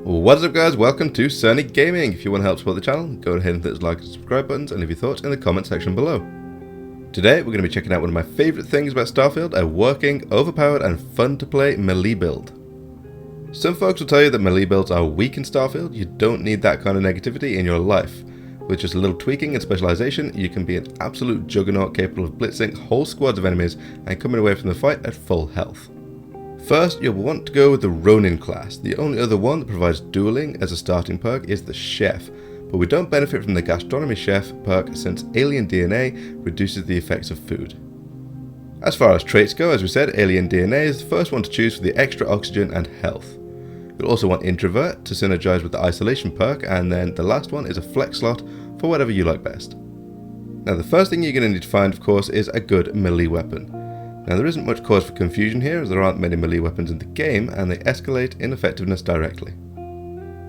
What is up guys, welcome to Cerny Gaming. If you want to help support the channel, go ahead and hit those like and subscribe buttons and leave your thoughts in the comment section below. Today we're going to be checking out one of my favourite things about Starfield, a working, overpowered and fun to play melee build. Some folks will tell you that melee builds are weak in Starfield. You don't need that kind of negativity in your life. With just a little tweaking and specialisation, you can be an absolute juggernaut capable of blitzing whole squads of enemies and coming away from the fight at full health. First, you'll want to go with the Ronin class. The only other one that provides dueling as a starting perk is the Chef, but we don't benefit from the Gastronomy Chef perk since Alien DNA reduces the effects of food. As far as traits go, as we said, Alien DNA is the first one to choose for the extra oxygen and health. You'll also want Introvert to synergize with the Isolation perk, and then the last one is a flex slot for whatever you like best. Now the first thing you're going to need to find, of course, is a good melee weapon. Now there isn't much cause for confusion here, as there aren't many melee weapons in the game and they escalate in effectiveness directly.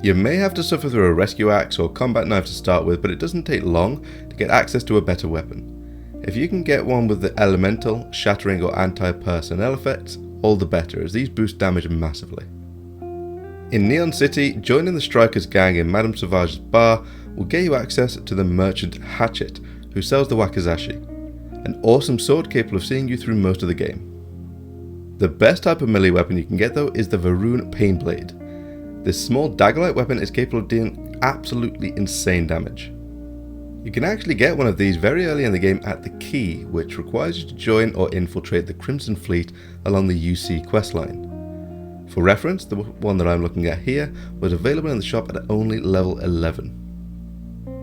You may have to suffer through a rescue axe or combat knife to start with, but it doesn't take long to get access to a better weapon. If you can get one with the elemental, shattering or anti-personnel effects, all the better, as these boost damage massively. In Neon City, joining the Strikers gang in Madame Sauvage's bar will get you access to the merchant Hatchet, who sells the Wakizashi, an awesome sword capable of seeing you through most of the game. The best type of melee weapon you can get though is the Varun Painblade. This small dagger-like weapon is capable of dealing absolutely insane damage. You can actually get one of these very early in the game at the Key, which requires you to join or infiltrate the Crimson Fleet along the UC questline. For reference, the one that I'm looking at here was available in the shop at only level 11.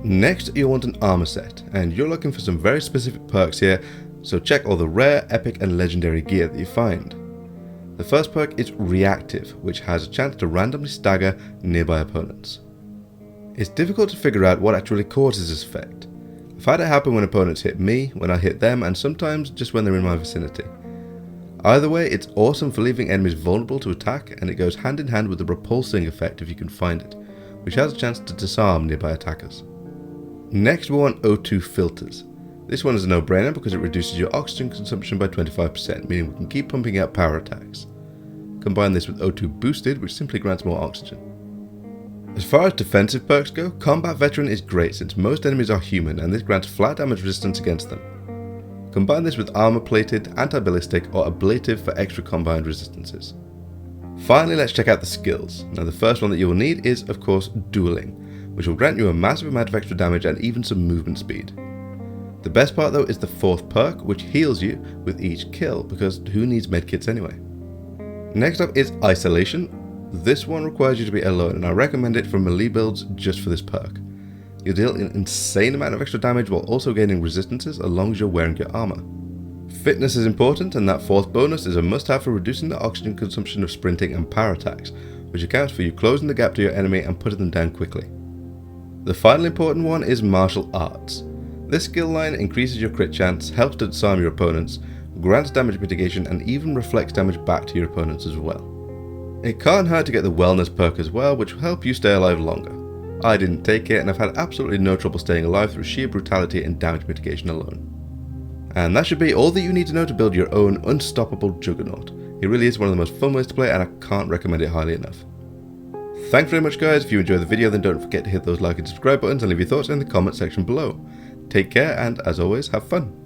Next, you'll want an armor set, and you're looking for some very specific perks here, so check all the rare, epic and legendary gear that you find. The first perk is Reactive, which has a chance to randomly stagger nearby opponents. It's difficult to figure out what actually causes this effect. I've had it happen when opponents hit me, when I hit them, and sometimes just when they're in my vicinity. Either way, it's awesome for leaving enemies vulnerable to attack, and it goes hand in hand with the repulsing effect if you can find it, which has a chance to disarm nearby attackers. Next we want O2 filters. This one is a no-brainer because it reduces your oxygen consumption by 25%, meaning we can keep pumping out power attacks. Combine this with O2 boosted, which simply grants more oxygen. As far as defensive perks go, Combat Veteran is great since most enemies are human and this grants flat damage resistance against them. Combine this with armor plated, anti-ballistic or ablative for extra combined resistances. Finally, let's check out the skills. Now the first one that you will need is of course dueling, which will grant you a massive amount of extra damage and even some movement speed. The best part though is the fourth perk, which heals you with each kill, because who needs medkits anyway? Next up is Isolation. This one requires you to be alone, and I recommend it for melee builds just for this perk. You'll deal an insane amount of extra damage while also gaining resistances as long as you're wearing your armor. Fitness is important, and that fourth bonus is a must-have for reducing the oxygen consumption of sprinting and power attacks, which accounts for you closing the gap to your enemy and putting them down quickly. The final important one is Martial Arts. This skill line increases your crit chance, helps to disarm your opponents, grants damage mitigation and even reflects damage back to your opponents as well. It can't hurt to get the Wellness perk as well, which will help you stay alive longer. I didn't take it and I've had absolutely no trouble staying alive through sheer brutality and damage mitigation alone. And that should be all that you need to know to build your own unstoppable juggernaut. It really is one of the most fun ways to play and I can't recommend it highly enough. Thanks very much guys. If you enjoyed the video then don't forget to hit those like and subscribe buttons and leave your thoughts in the comment section below. Take care and as always have fun.